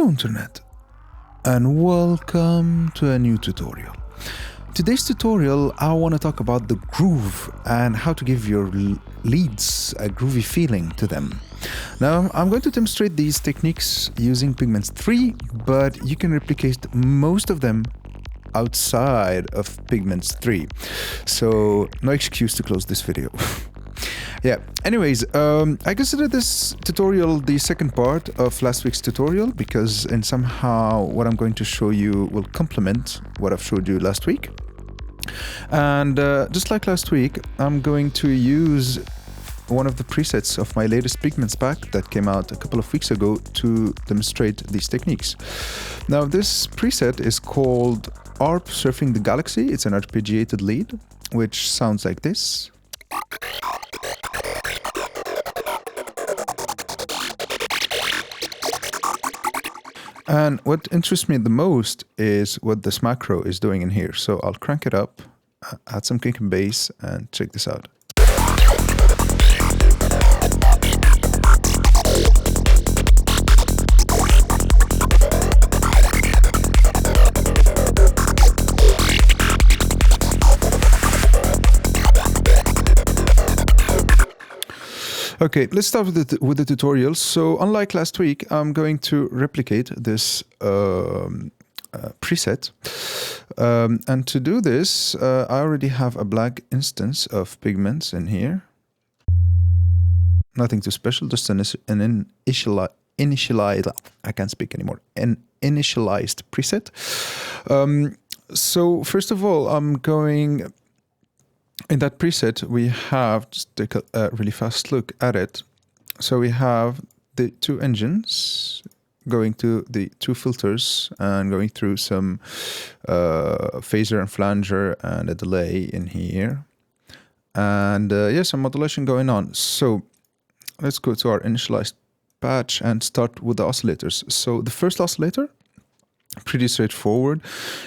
Hello Internet, and welcome to a new tutorial. Today's tutorial, I want to talk about the groove and how to give your leads a groovy feeling to them. Now, I'm going to demonstrate these techniques using Pigments 3, but you can replicate most of them outside of Pigments 3. So, no excuse to close this video. Yeah, anyways, I consider this tutorial the second part of last week's tutorial because somehow what I'm going to show you will complement what I've showed you last week. And just like last week, I'm going to use one of the presets of my latest Pigments pack that came out a couple of weeks ago to demonstrate these techniques. Now, this preset is called ARP Surfing the Galaxy. It's an arpeggiated lead, which sounds like this. And what interests me the most is what this macro is doing in here. So I'll crank it up, add some kick and bass, and check this out. Okay, let's start with the tutorial. So unlike last week, I'm going to replicate this preset. And to do this, I already have a blank instance of Pigments in here. Nothing too special, just an initialized, I can't speak anymore, an initialized preset. So first of all, I'm going... In that preset, we have, just take a really fast look at it. So we have the two engines going to the two filters and going through some phaser and flanger and a delay in here. And some modulation going on. So let's go to our initialized patch and start with the oscillators. So the first oscillator, pretty straightforward.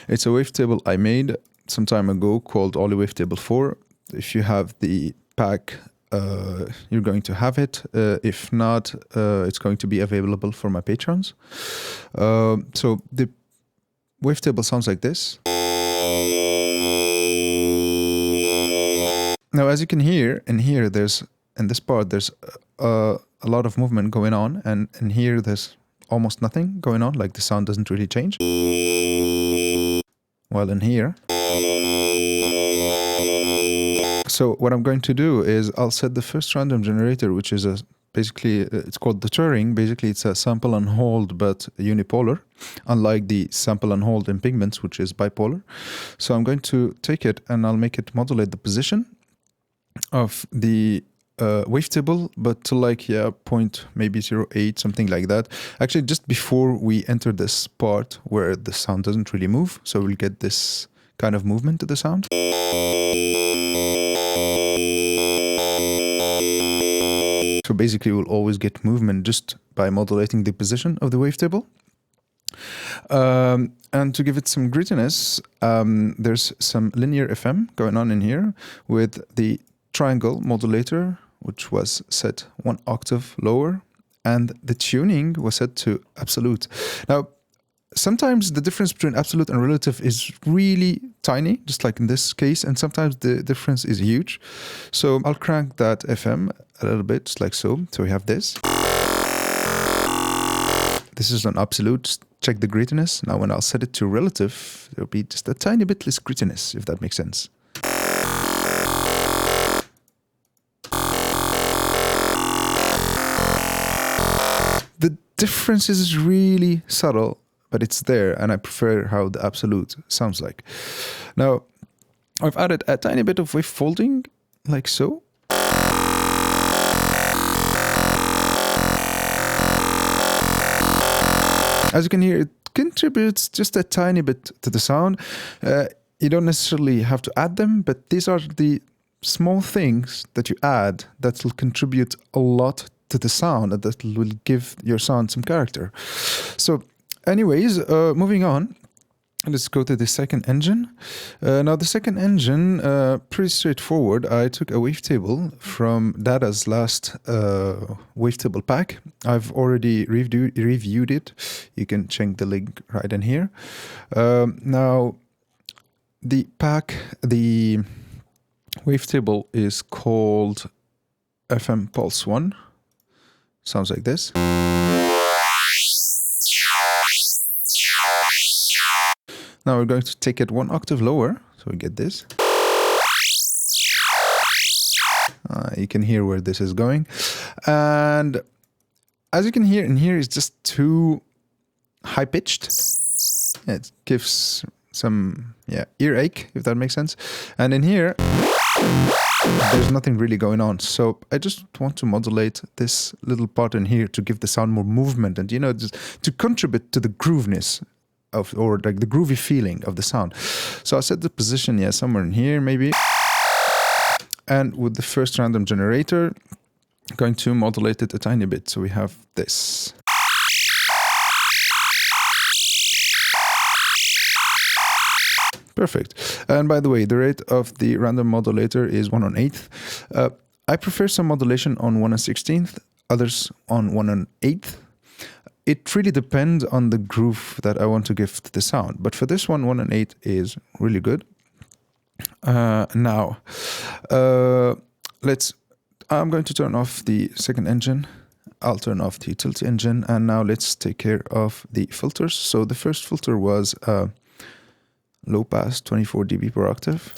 It's a wavetable I made some time ago called Ollie Wavetable 4. If you have the pack, you're going to have it. If not, it's going to be available for my patrons. So the wavetable sounds like this. Now, as you can hear, in this part, there's a lot of movement going on, and in here there's almost nothing going on, like the sound doesn't really change. While in here. So what I'm going to do is I'll set the first random generator, which is basically, it's called the Turing. Basically, it's a sample and hold, but unipolar, unlike the sample and hold in Pigments, which is bipolar. So I'm going to take it and I'll make it modulate the position of the wavetable, but to like, point maybe 0.8, something like that. Actually, just before we enter this part where the sound doesn't really move, so we'll get this kind of movement to the sound. So basically, we'll always get movement just by modulating the position of the wavetable. And to give it some grittiness, there's some linear FM going on in here with the triangle modulator, which was set 1 octave lower, and the tuning was set to absolute. Now, sometimes the difference between absolute and relative is really tiny, just like in this case, and sometimes the difference is huge. So I'll crank that FM a little bit, just like so. So we have this. This is an absolute. Just check the grittiness. Now when I'll set it to relative, there'll be just a tiny bit less grittiness, if that makes sense. The difference is really subtle, but it's there, and I prefer how the absolute sounds like. Now, I've added a tiny bit of wave folding, like so. As you can hear, it contributes just a tiny bit to the sound. You don't necessarily have to add them, but these are the small things that you add that will contribute a lot to the sound and that will give your sound some character. So anyways, moving on, Let's go to the second engine. Now the second engine, pretty straightforward. I took a wavetable from Dada's last wavetable pack. I've already reviewed it. You can check the link right in here. Now the wavetable is called FM Pulse 1. Sounds like this. Now we're going to take it 1 octave lower, so we get this. You can hear where this is going. And as you can hear, in here is just too high-pitched. It gives some earache, if that makes sense. And in here, there's nothing really going on. So I just want to modulate this little part in here to give the sound more movement and, just to contribute to the grooveness or like the groovy feeling of the sound. So I set the position, somewhere in here maybe. And with the first random generator, I'm going to modulate it a tiny bit. So we have this. Perfect. And by the way, the rate of the random modulator is 1/8. I prefer some modulation on 1/16, others on 1/8. It really depends on the groove that I want to give to the sound. But for this one, 1/8 is really good. Now, I'm going to turn off the second engine. I'll turn off the utility engine. And now let's take care of the filters. So the first filter was low pass 24 dB per octave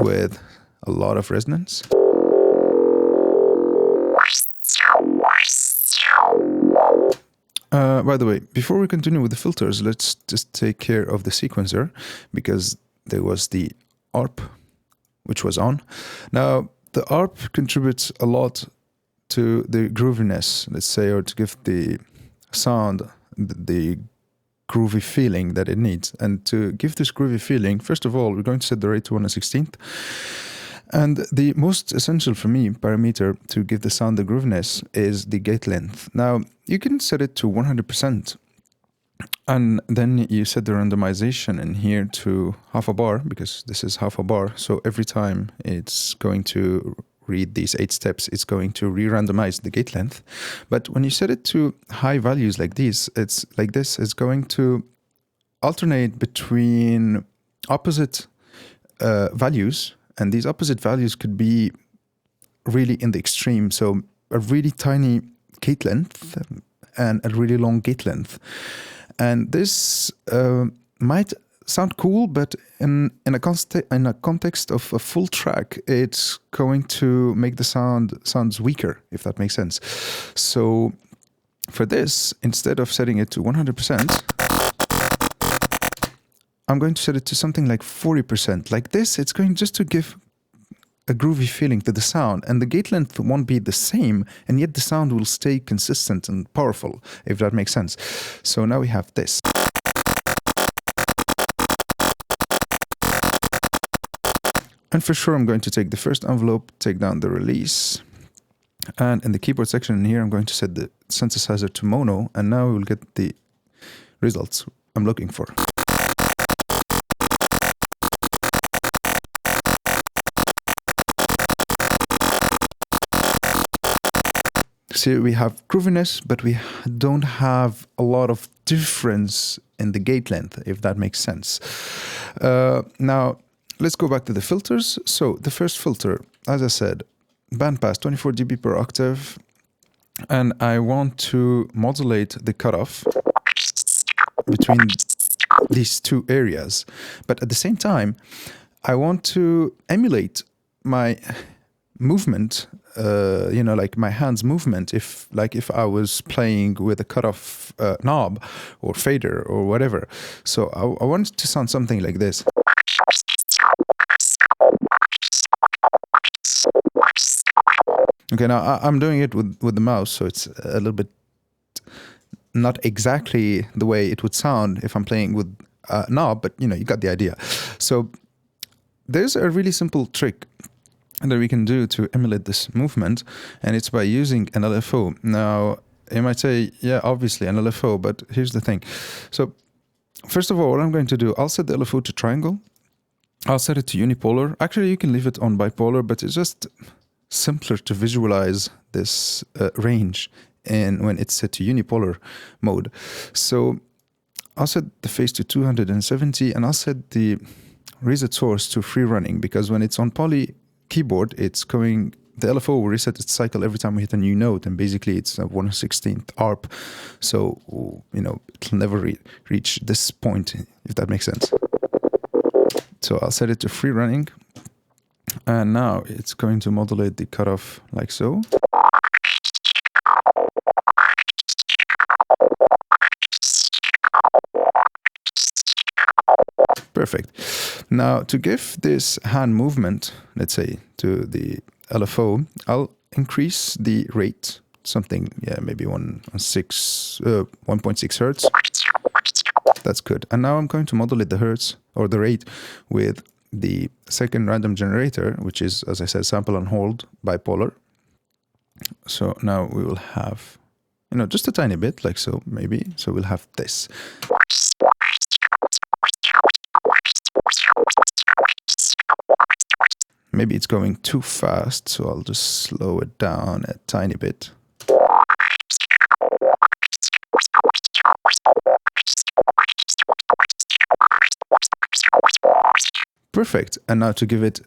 with a lot of resonance. By the way, before we continue with the filters, let's just take care of the sequencer, because there was the ARP, which was on. Now, the ARP contributes a lot to the grooviness, let's say, or to give the sound the groovy feeling that it needs. And to give this groovy feeling, first of all, we're going to set the rate to 1/16. And the most essential for me parameter to give the sound the grooviness is the gate length. Now, you can set it to 100%. And then you set the randomization in here to half a bar, because this is half a bar. So every time it's going to read these 8 steps, it's going to re-randomize the gate length. But when you set it to high values like these, it's like this, it's going to alternate between opposite values. And these opposite values could be really in the extreme. So a really tiny gate length and a really long gate length. And this might sound cool, but in a context of a full track, it's going to make the sounds weaker, if that makes sense. So for this, instead of setting it to 100%, I'm going to set it to something like 40%. Like this, it's going just to give a groovy feeling to the sound, and the gate length won't be the same, and yet the sound will stay consistent and powerful, if that makes sense. So now we have this. And for sure, I'm going to take the first envelope, take down the release. And in the keyboard section in here, I'm going to set the synthesizer to mono, and now we will get the results I'm looking for. See, we have grooviness, but we don't have a lot of difference in the gate length, if that makes sense. Now, let's go back to the filters. So the first filter, as I said, bandpass 24 dB per octave, and I want to modulate the cutoff between these two areas. But at the same time, I want to emulate my movement, like my hands movement, if I was playing with a cutoff knob or fader or whatever. So I want it to sound something like this. Okay, now I'm doing it with the mouse, so it's a little bit not exactly the way it would sound if I'm playing with a knob, but you got the idea. So there's a really simple trick that we can do to emulate this movement, and it's by using an LFO. Now, You might say, yeah, obviously an LFO, but here's the thing. So first of all, what I'm going to do, I'll set the LFO to triangle. I'll set it to unipolar. Actually, you can leave it on bipolar, but it's just simpler to visualize this range and when it's set to unipolar mode. So I'll set the phase to 270 and I'll set the reset source to free running, because when it's on poly keyboard, it's going, the LFO will reset its cycle every time we hit a new note, and basically it's a 1/16th ARP. So, you know, it'll never reach this point, if that makes sense. So I'll set it to free running, and now it's going to modulate the cutoff like so. Perfect. Now, to give this hand movement, let's say, to the LFO, I'll increase the rate, something, yeah, maybe 1.6 hertz. That's good. And now I'm going to modulate the hertz, or the rate, with the second random generator, which is, as I said, sample and hold bipolar. So now we will have, you know, just a tiny bit, like so, maybe. So we'll have this. Maybe it's going too fast, so I'll just slow it down a tiny bit. Perfect. And now to give it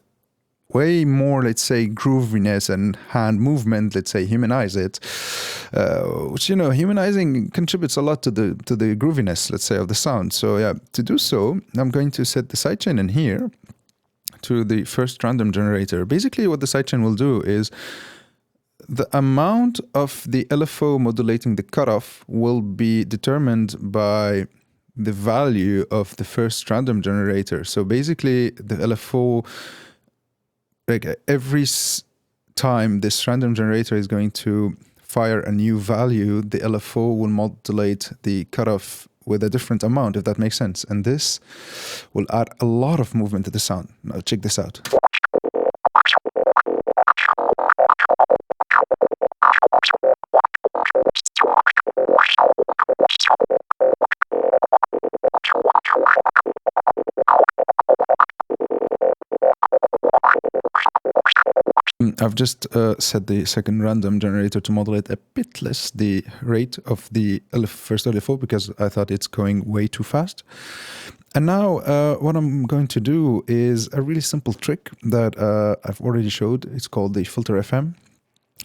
way more, let's say, grooviness and hand movement, let's say, humanize it, which, you know, humanizing contributes a lot to the grooviness, let's say, of the sound. So yeah, to do so, I'm going to set the sidechain in here to the first random generator. Basically, what the sidechain will do is the amount of the LFO modulating the cutoff will be determined by the value of the first random generator. So basically, the LFO, like every time this random generator is going to fire a new value, the LFO will modulate the cutoff with a different amount, if that makes sense. And this will add a lot of movement to the sound. Now check this out. I've just set the second random generator to modulate a bit less the rate of the first LFO, because I thought it's going way too fast. And now what I'm going to do is a really simple trick that I've already showed. It's called the filter FM.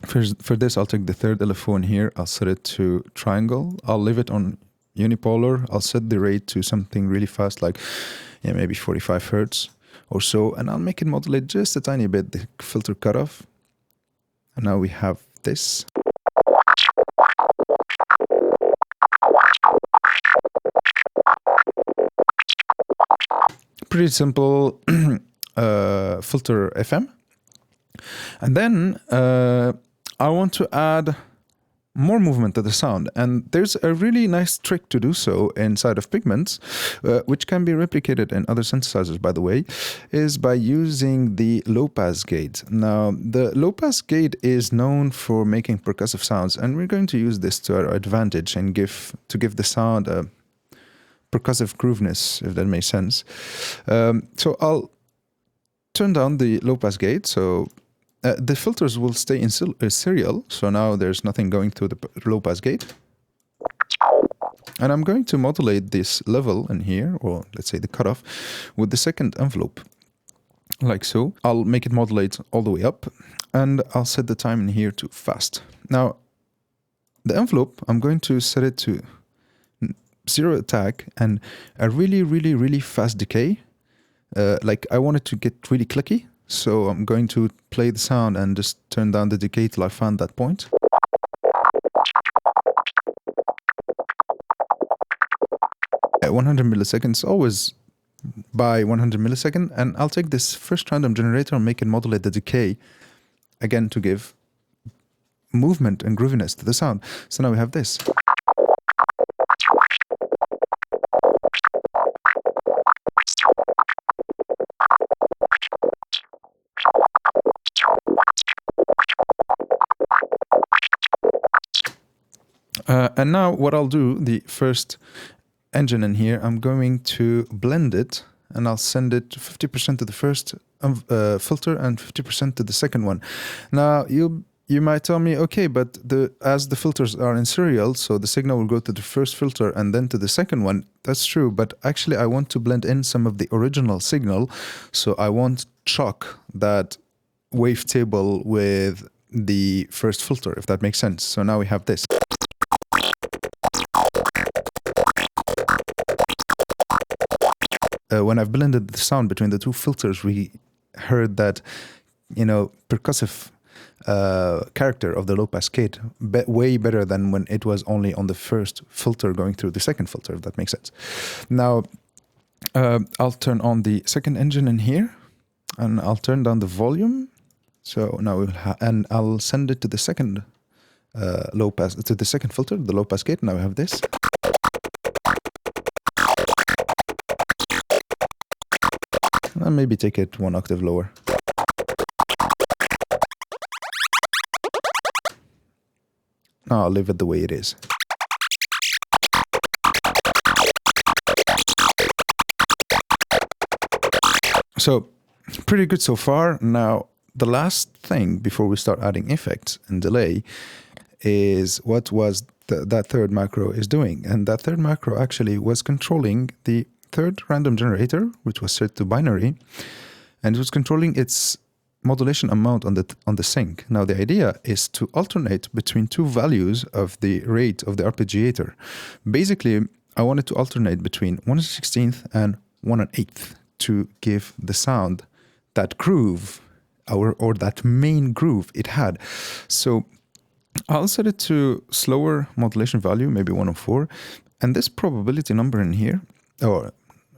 For this, I'll take the third LFO in here. I'll set it to triangle. I'll leave it on unipolar. I'll set the rate to something really fast, like, yeah, maybe 45 hertz or so, and I'll make it modulate just a tiny bit the filter cutoff. And now we have this. Pretty simple filter FM. And then I want to add more movement to the sound, and there's a really nice trick to do so inside of Pigments, which can be replicated in other synthesizers, by the way, is by using the low pass gate. Now, the low pass gate is known for making percussive sounds, and we're going to use this to our advantage and give the sound a percussive grooveness, if that makes sense. So I'll turn down the low pass gate, so the filters will stay in serial, so now there's nothing going through the low pass gate. And I'm going to modulate this level in here, or let's say the cutoff, with the second envelope, like so. I'll make it modulate all the way up, and I'll set the time in here to fast. Now, the envelope, I'm going to set it to 0 attack and a really, really, really fast decay. Like I want it to get really clicky. So I'm going to play the sound and just turn down the decay till I find that point. At 100 milliseconds, always by 100 milliseconds. And I'll take this first random generator and make it modulate the decay, again to give movement and grooviness to the sound. So now we have this. And now what I'll do, the first engine in here, I'm going to blend it, and I'll send it 50% to the first filter and 50% to the second one. Now you might tell me, okay, but as the filters are in serial, so the signal will go to the first filter and then to the second one. That's true, but actually I want to blend in some of the original signal, so I won't chock that wavetable with the first filter, if that makes sense. So now we have this. When I've blended the sound between the two filters, we heard that, percussive character of the low pass gate way better than when it was only on the first filter going through the second filter, if that makes sense. Now, I'll turn on the second engine in here, and I'll turn down the volume. So now and I'll send it to the second low pass, to the second filter, the low pass gate. Now we have this. And maybe take it one octave lower. Now I'll leave it the way it is. So, pretty good so far. Now, the last thing before we start adding effects and delay is what was that third macro is doing. And that third macro actually was controlling the third random generator, which was set to binary, and it was controlling its modulation amount on the sync. Now the idea is to alternate between two values of the rate of the arpeggiator. Basically, I wanted to alternate between 1/16 and 1/8 to give the sound that groove, or that main groove it had. So I'll set it to slower modulation value, maybe 104, and this probability number in here, or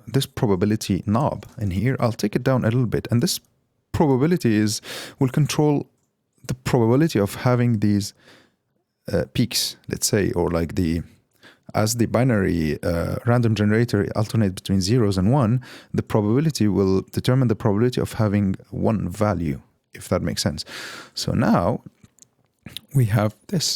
this probability knob in here, I'll take it down a little bit, and this probability will control the probability of having these peaks, let's say, or like as the binary random generator alternate between zeros and 1, the probability will determine the probability of having one value, if that makes sense. So now we have this.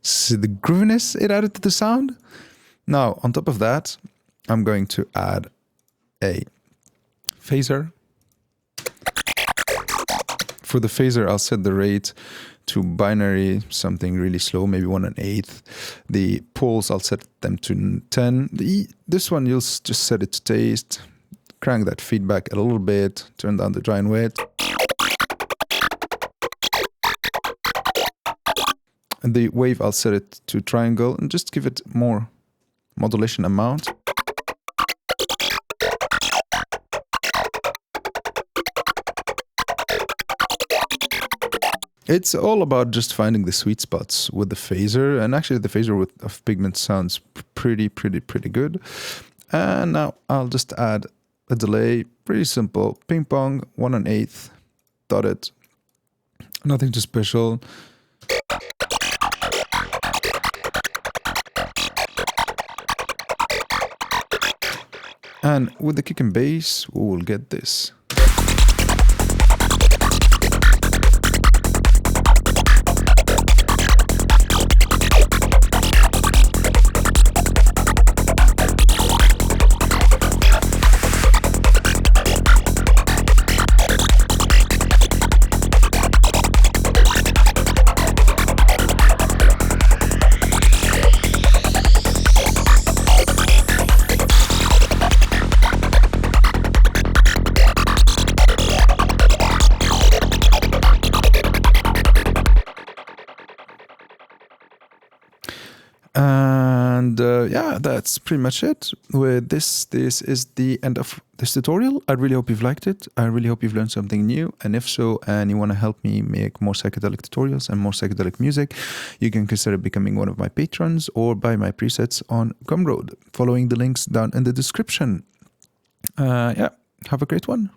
See the grooviness it added to the sound? Now, on top of that, I'm going to add a phaser. For the phaser, I'll set the rate to binary, something really slow, maybe 1/8. The poles, I'll set them to 10. This one, you'll just set it to taste, crank that feedback a little bit, turn down the dry and wet. And the wave, I'll set it to triangle and just give it more modulation amount. It's all about just finding the sweet spots with the phaser, and actually the phaser of Pigments sounds pretty good. And now I'll just add a delay, pretty simple, ping pong, 1/8, dotted, nothing too special. And with the kick and bass, we will get this. And yeah, that's pretty much it. With this is the end of this tutorial. I really hope you've liked it. I really hope you've learned something new. And if so, and you want to help me make more psychedelic tutorials and more psychedelic music, you can consider becoming one of my patrons or buy my presets on Gumroad, following the links down in the description. Yeah, have a great one.